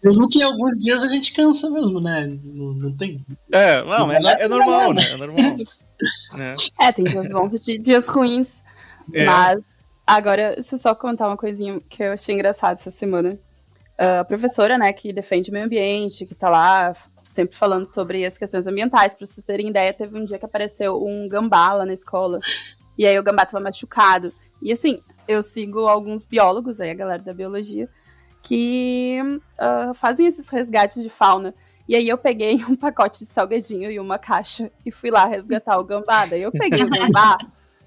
Mesmo que alguns dias a gente cansa mesmo, né? Não tem. É normal, né? É normal. Tem dias bons e dias ruins. Mas agora, deixa eu só contar uma coisinha que eu achei engraçado essa semana. A professora, né, que defende o meio ambiente, que tá lá sempre falando sobre as questões ambientais. Pra vocês terem ideia, teve um dia que apareceu um gambá lá na escola, e aí o gambá tava machucado. E assim, eu sigo alguns biólogos, aí a galera da biologia, que fazem esses resgates de fauna. E aí eu peguei um pacote de salgadinho e uma caixa e fui lá resgatar o gambá. Daí eu peguei o gambá,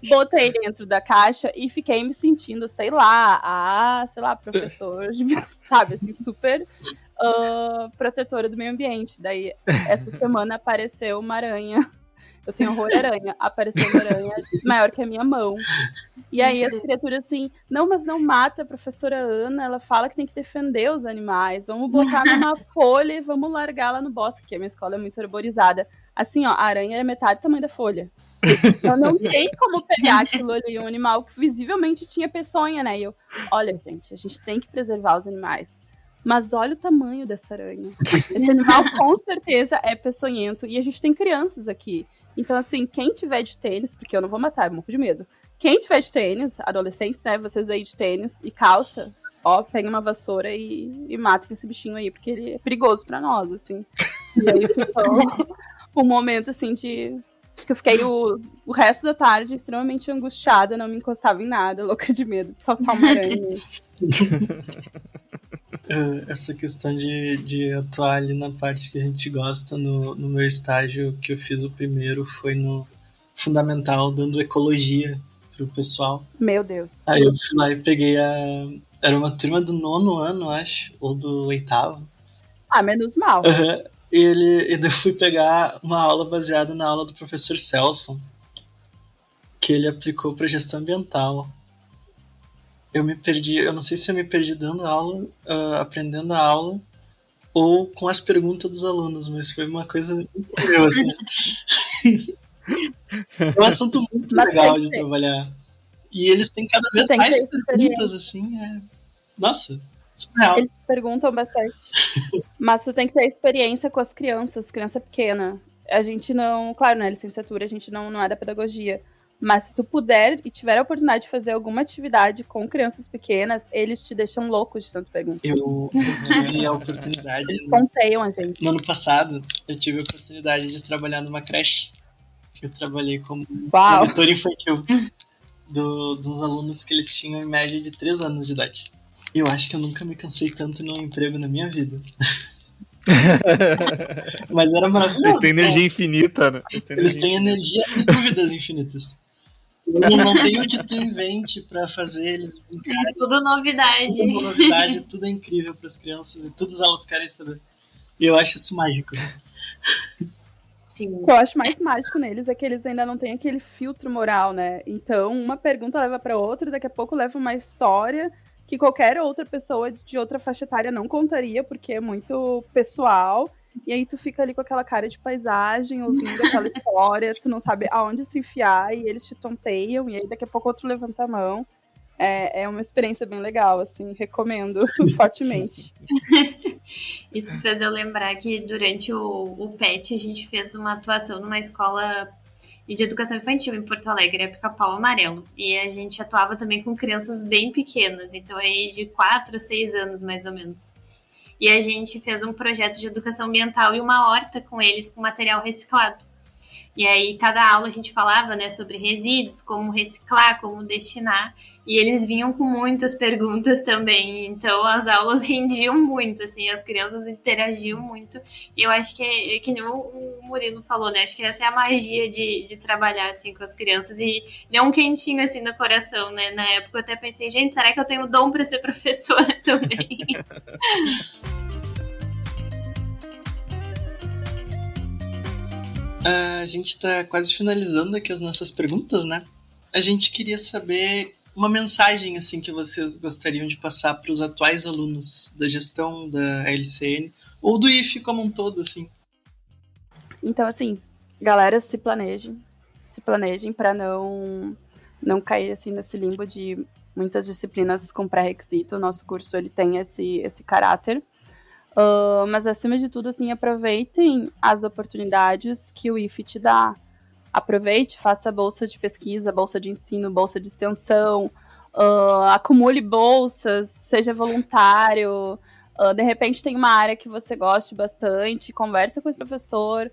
botei dentro da caixa e fiquei me sentindo, sei lá, professor, sabe, assim, super protetora do meio ambiente. Daí, essa semana apareceu uma aranha Eu tenho horror à aranha. Apareceu uma aranha maior que a minha mão. E aí as criaturas assim, não, mas não mata a professora Ana, ela fala que tem que defender os animais, vamos botar numa folha e vamos largar lá no bosque, porque a minha escola é muito arborizada. Assim, ó, a aranha é metade do tamanho da folha. Então não tem como pegar aquilo ali, um animal que visivelmente tinha peçonha, né? E eu, olha, gente, a gente tem que preservar os animais. Mas olha o tamanho dessa aranha. Esse animal com certeza é peçonhento. E a gente tem crianças aqui. Então, assim, quem tiver de tênis, porque eu não vou matar, eu morro de medo. Quem tiver de tênis, adolescentes, né? Vocês aí de tênis e calça, ó, pega uma vassoura e mata esse bichinho aí, porque ele é perigoso pra nós, assim. E aí ficou um momento, assim, de... Acho que eu fiquei o resto da tarde extremamente angustiada, não me encostava em nada, louca de medo de saltar uma aranha. Essa questão de atuar ali na parte que a gente gosta, no meu estágio que eu fiz o primeiro foi no fundamental, dando ecologia pro pessoal. Meu Deus. Aí eu fui lá e peguei era uma turma do 9º ano, acho, ou do 8º. Ah, menos mal. E daí eu fui pegar uma aula baseada na aula do professor Celso, que ele aplicou para gestão ambiental. Eu me perdi, eu não sei se eu me perdi dando aula, aprendendo a aula, ou com as perguntas dos alunos, mas foi uma coisa incrível, assim. É um assunto muito legal de trabalhar. E eles têm cada vez mais perguntas, assim, nossa, surreal. Eles perguntam bastante. Mas tu tem que ter experiência com as crianças, criança pequena. A gente não, claro, na licenciatura a gente não é da pedagogia. Mas se tu puder e tiver a oportunidade de fazer alguma atividade com crianças pequenas, eles te deixam loucos de tanto perguntar. Eu tive a oportunidade... Eles ponteiam a gente. No ano passado, eu tive a oportunidade de trabalhar numa creche. Eu trabalhei como monitor infantil dos alunos que eles tinham em média de 3 anos de idade. Eu acho que eu nunca me cansei tanto num emprego na minha vida. Mas era maravilhoso. Eles têm energia infinita, né? Eles têm energia e dúvidas infinitas. Eu não tenho o que tu invente pra fazer eles brincarem. É tudo novidade. Tudo novidade, tudo é incrível pras crianças e todas elas querem saber. E eu acho isso mágico. Sim. O que eu acho mais mágico neles é que eles ainda não têm aquele filtro moral, né? Então, uma pergunta leva pra outra, daqui a pouco leva uma história que qualquer outra pessoa de outra faixa etária não contaria, porque é muito pessoal. E aí tu fica ali com aquela cara de paisagem, ouvindo aquela história, tu não sabe aonde se enfiar, e eles te tonteiam, e aí daqui a pouco outro levanta a mão. É uma experiência bem legal, assim, recomendo fortemente. Isso fez eu lembrar que durante o PET a gente fez uma atuação numa escola de educação infantil em Porto Alegre, Pica-Pau Amarelo. E a gente atuava também com crianças bem pequenas, então aí de 4 a 6 anos mais ou menos. E a gente fez um projeto de educação ambiental e uma horta com eles com material reciclado. E aí, cada aula a gente falava, né, sobre resíduos, como reciclar, como destinar. E eles vinham com muitas perguntas também. Então, as aulas rendiam muito, assim, as crianças interagiam muito. E eu acho que nem o Murilo falou, né, acho que essa é a magia de trabalhar, assim, com as crianças. E deu um quentinho, assim, no coração, né. Na época eu até pensei, gente, será que eu tenho dom para ser professora também? A gente tá quase finalizando aqui as nossas perguntas, né? A gente queria saber uma mensagem assim que vocês gostariam de passar para os atuais alunos da gestão da LCN ou do IFE como um todo, assim. Então, assim, galera, se planejem para não cair assim nesse limbo de muitas disciplinas com pré-requisito. O nosso curso ele tem esse caráter. Mas acima de tudo, assim, aproveitem as oportunidades que o IFE te dá. Aproveite, faça bolsa de pesquisa, bolsa de ensino, bolsa de extensão, acumule bolsas, seja voluntário, de repente tem uma área que você goste bastante, conversa com esse professor,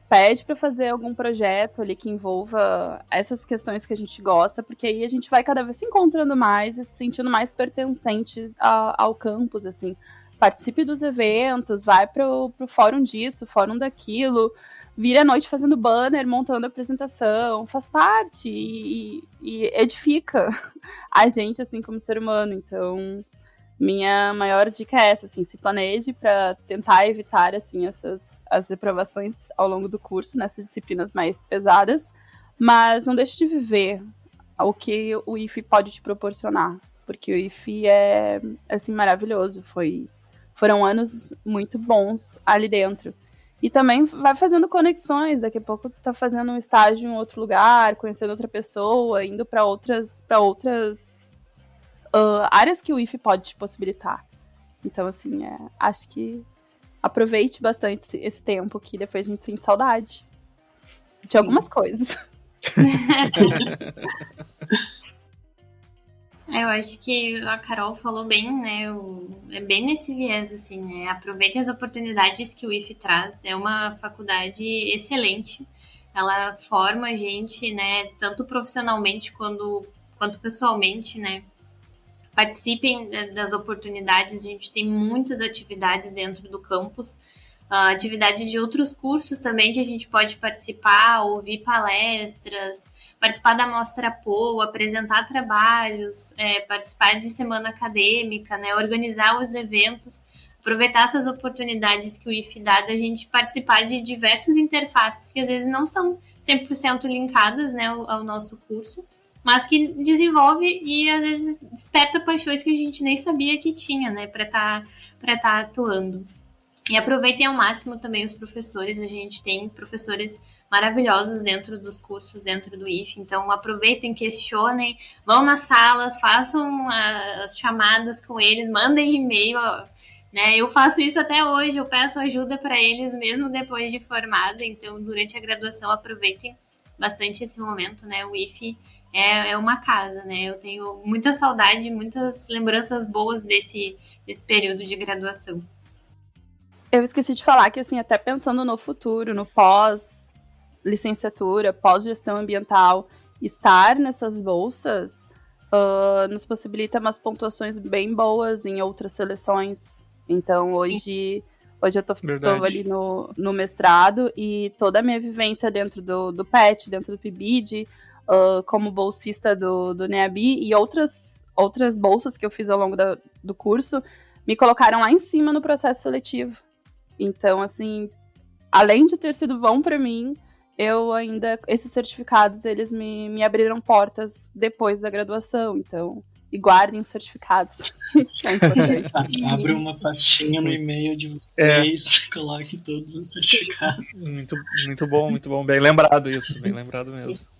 pede para fazer algum projeto ali que envolva essas questões que a gente gosta, porque aí a gente vai cada vez se encontrando mais e se sentindo mais pertencentes ao campus, assim. Participe dos eventos, vai pro fórum disso, fórum daquilo, vira a noite fazendo banner, montando apresentação, faz parte e edifica a gente, assim, como ser humano. Então, minha maior dica é essa, assim, se planeje para tentar evitar, assim, as reprovações ao longo do curso, nessas disciplinas mais pesadas, mas não deixe de viver o que o IFE pode te proporcionar, porque o IFE é, assim, maravilhoso, foram anos muito bons ali dentro. E também vai fazendo conexões, daqui a pouco tu tá fazendo um estágio em outro lugar, conhecendo outra pessoa, indo para outras áreas que o IFE pode te possibilitar. Então, assim, acho que aproveite bastante esse tempo, que depois a gente sente saudade de algumas coisas. Eu acho que a Carol falou bem, né? É bem nesse viés, assim, né? Aproveite as oportunidades que o IFE traz. É uma faculdade excelente. Ela forma a gente, né? Tanto profissionalmente quanto pessoalmente, né? Participem das oportunidades. A gente tem muitas atividades dentro do campus. Atividades de outros cursos também que a gente pode participar, ouvir palestras, participar da Mostra POU, apresentar trabalhos, participar de semana acadêmica, né, organizar os eventos, aproveitar essas oportunidades que o IFE dá da gente participar de diversas interfaces que às vezes não são 100% linkadas, né, ao nosso curso, mas que desenvolve e às vezes desperta paixões que a gente nem sabia que tinha, né, para tá atuando. E aproveitem ao máximo também os professores. A gente tem professores maravilhosos dentro dos cursos, dentro do IFE. Então, aproveitem, questionem, vão nas salas, façam as chamadas com eles, mandem e-mail. Né? Eu faço isso até hoje, eu peço ajuda para eles mesmo depois de formada. Então, durante a graduação, aproveitem bastante esse momento. Né? O IFE é uma casa. Né? Eu tenho muita saudade, muitas lembranças boas desse período de graduação. Eu esqueci de falar que, assim, até pensando no futuro, no pós-licenciatura, pós-gestão ambiental, estar nessas bolsas nos possibilita umas pontuações bem boas em outras seleções. Então, hoje eu tô ali no mestrado e toda a minha vivência dentro do PET, dentro do PIBID, como bolsista do NEABI e outras bolsas que eu fiz ao longo do curso, me colocaram lá em cima no processo seletivo. Então, assim, além de ter sido bom para mim, esses certificados, eles me abriram portas depois da graduação. Então, e guardem os certificados. Abre uma pastinha no e-mail de vocês, coloque todos os certificados. Muito bom. Bem lembrado isso, bem lembrado mesmo. Isso.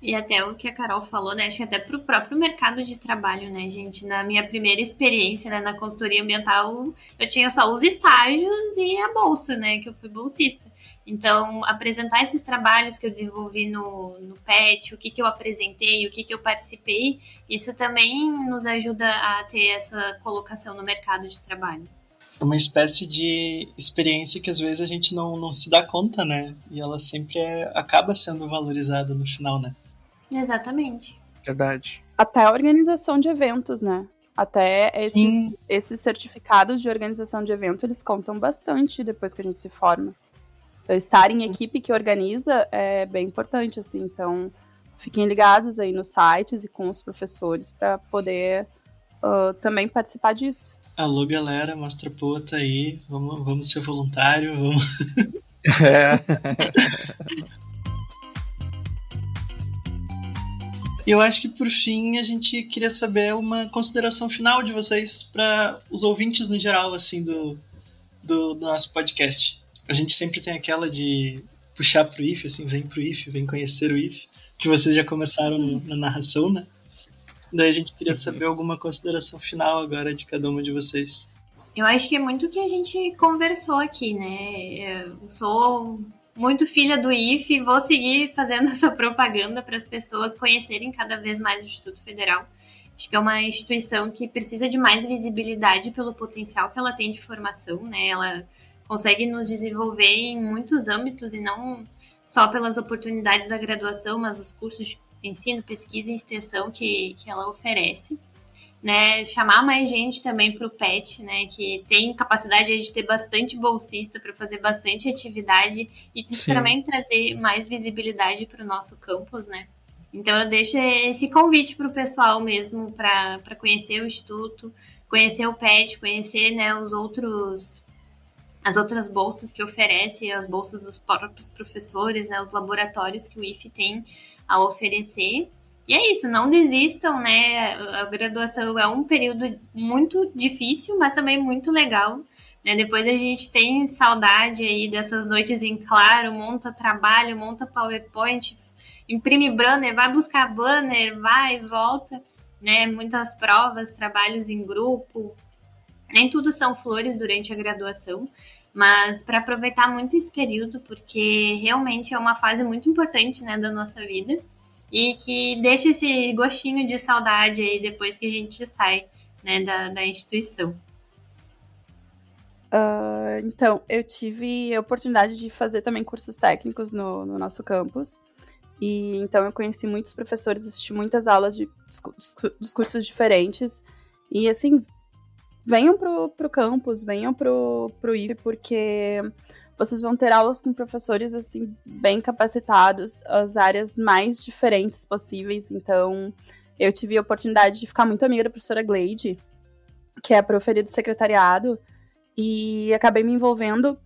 E até o que a Carol falou, né? Acho que até pro próprio mercado de trabalho, né, gente? Na minha primeira experiência, né, na consultoria ambiental, eu tinha só os estágios e a bolsa, né? Que eu fui bolsista. Então, apresentar esses trabalhos que eu desenvolvi no PET, o que eu apresentei, o que eu participei, isso também nos ajuda a ter essa colocação no mercado de trabalho. É uma espécie de experiência que às vezes a gente não se dá conta, né? E ela sempre acaba sendo valorizada no final, né? Exatamente. Verdade. Até a organização de eventos, né? Até esses certificados de organização de evento, eles contam bastante depois que a gente se forma. Então, estar em equipe que organiza é bem importante, assim. Então, fiquem ligados aí nos sites e com os professores para poder também participar disso. Alô, galera, Mostra POU tá aí. Vamos ser voluntário, vamos... E eu acho que, por fim, a gente queria saber uma consideração final de vocês para os ouvintes no geral, assim, do nosso podcast. A gente sempre tem aquela de puxar pro IFE, assim, vem pro IFE, vem conhecer o IFE, que vocês já começaram na narração, né? Daí a gente queria saber alguma consideração final agora de cada uma de vocês. Eu acho que é muito o que a gente conversou aqui, né? Eu sou muito filha do IFE e vou seguir fazendo essa propaganda para as pessoas conhecerem cada vez mais o Instituto Federal. Acho que é uma instituição que precisa de mais visibilidade pelo potencial que ela tem de formação, né? Ela consegue nos desenvolver em muitos âmbitos e não só pelas oportunidades da graduação, mas os cursos de ensino, pesquisa e extensão que ela oferece. Né, chamar mais gente também para o PET, né, que tem capacidade de ter bastante bolsista para fazer bastante atividade e também trazer mais visibilidade para o nosso campus, né. Então eu deixo esse convite para o pessoal mesmo para conhecer o Instituto, conhecer o PET, conhecer, né, as outras bolsas que oferece, as bolsas dos próprios professores, né, os laboratórios que o IFE tem a oferecer. E é isso, não desistam, né? A graduação é um período muito difícil, mas também muito legal, né? Depois a gente tem saudade aí dessas noites em claro, monta trabalho, monta PowerPoint, imprime banner, vai buscar banner, vai e volta, né? Muitas provas, trabalhos em grupo. Nem tudo são flores durante a graduação, mas para aproveitar muito esse período, porque realmente é uma fase muito importante, né, da nossa vida, e que deixa esse gostinho de saudade aí depois que a gente sai, né, da instituição. Então, eu tive a oportunidade de fazer também cursos técnicos no nosso campus. E então eu conheci muitos professores, assisti muitas aulas dos cursos diferentes. E assim, venham pro campus, venham pro IFE, porque vocês vão ter aulas com professores assim bem capacitados, as áreas mais diferentes possíveis. Então, eu tive a oportunidade de ficar muito amiga da professora Gleide, que é a proferida do secretariado, e acabei me envolvendo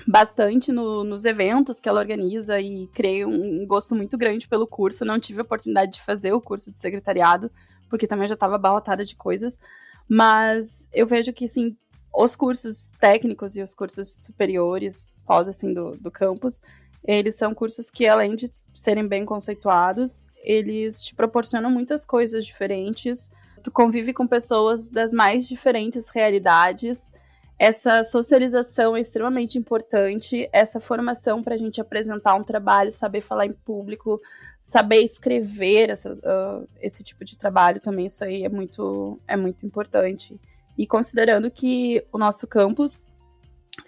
bastante nos eventos que ela organiza e criei um gosto muito grande pelo curso. Não tive a oportunidade de fazer o curso de secretariado, porque também já estava abarrotada de coisas, mas eu vejo que, assim, os cursos técnicos e os cursos superiores, pós, assim, do campus, eles são cursos que, além de serem bem conceituados, eles te proporcionam muitas coisas diferentes. Tu convive com pessoas das mais diferentes realidades. Essa socialização é extremamente importante, essa formação para a gente apresentar um trabalho, saber falar em público, saber escrever esse tipo de trabalho também, isso aí é muito importante. E considerando que o nosso campus,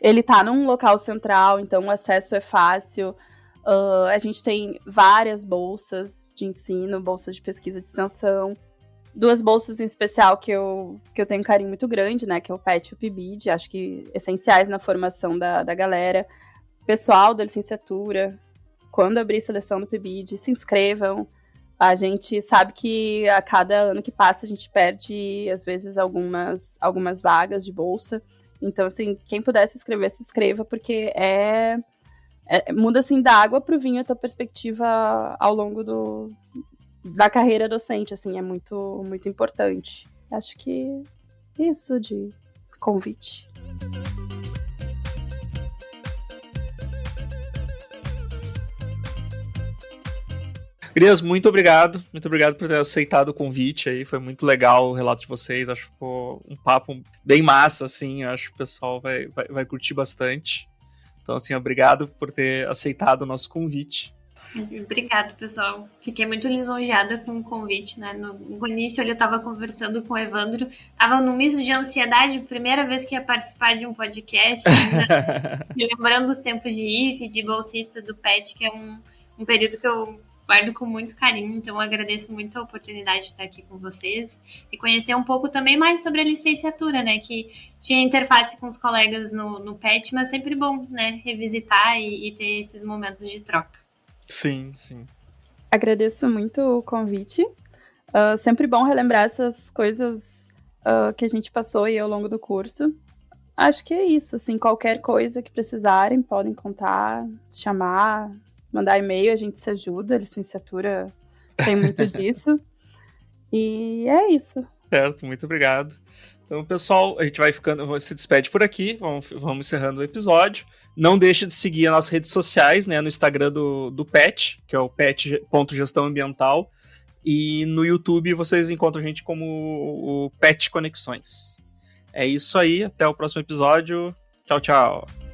ele está num local central, então o acesso é fácil, a gente tem várias bolsas de ensino, bolsas de pesquisa de extensão, 2 bolsas em especial que eu tenho um carinho muito grande, né, que é o PET e o PIBID, acho que essenciais na formação da galera. Pessoal da licenciatura, quando abrir seleção do PIBID, se inscrevam. A gente sabe que a cada ano que passa a gente perde, às vezes, algumas vagas de bolsa. Então, assim, quem puder se inscrever, se inscreva, porque muda, assim, da água pro vinho a tua perspectiva ao longo da carreira docente, assim, é muito, muito importante. Acho que isso de convite. Gurias, muito obrigado por ter aceitado o convite aí, foi muito legal o relato de vocês, acho que ficou um papo bem massa, assim, acho que o pessoal vai curtir bastante. Então, assim, obrigado por ter aceitado o nosso convite. Obrigada, pessoal. Fiquei muito lisonjeada com o convite, né? No início eu estava conversando com o Evandro, estava num misto de ansiedade, primeira vez que ia participar de um podcast, ainda, lembrando os tempos de IFE, de bolsista do PET, que é um período que eu guardo com muito carinho, então eu agradeço muito a oportunidade de estar aqui com vocês e conhecer um pouco também mais sobre a licenciatura, né, que tinha interface com os colegas no PET, mas sempre bom, né, revisitar e ter esses momentos de troca. Sim, sim. Agradeço muito o convite, sempre bom relembrar essas coisas que a gente passou aí ao longo do curso. Acho que é isso, assim, qualquer coisa que precisarem, podem contar, chamar, mandar e-mail, a gente se ajuda, a licenciatura tem muito disso. E é isso. Certo, muito obrigado. Então, pessoal, a gente se despede por aqui, vamos encerrando o episódio. Não deixe de seguir as nossas redes sociais, né, no Instagram do PET, que é o pet.gestão ambiental, e no YouTube vocês encontram a gente como o PET Conexões. É isso aí, até o próximo episódio. Tchau, tchau.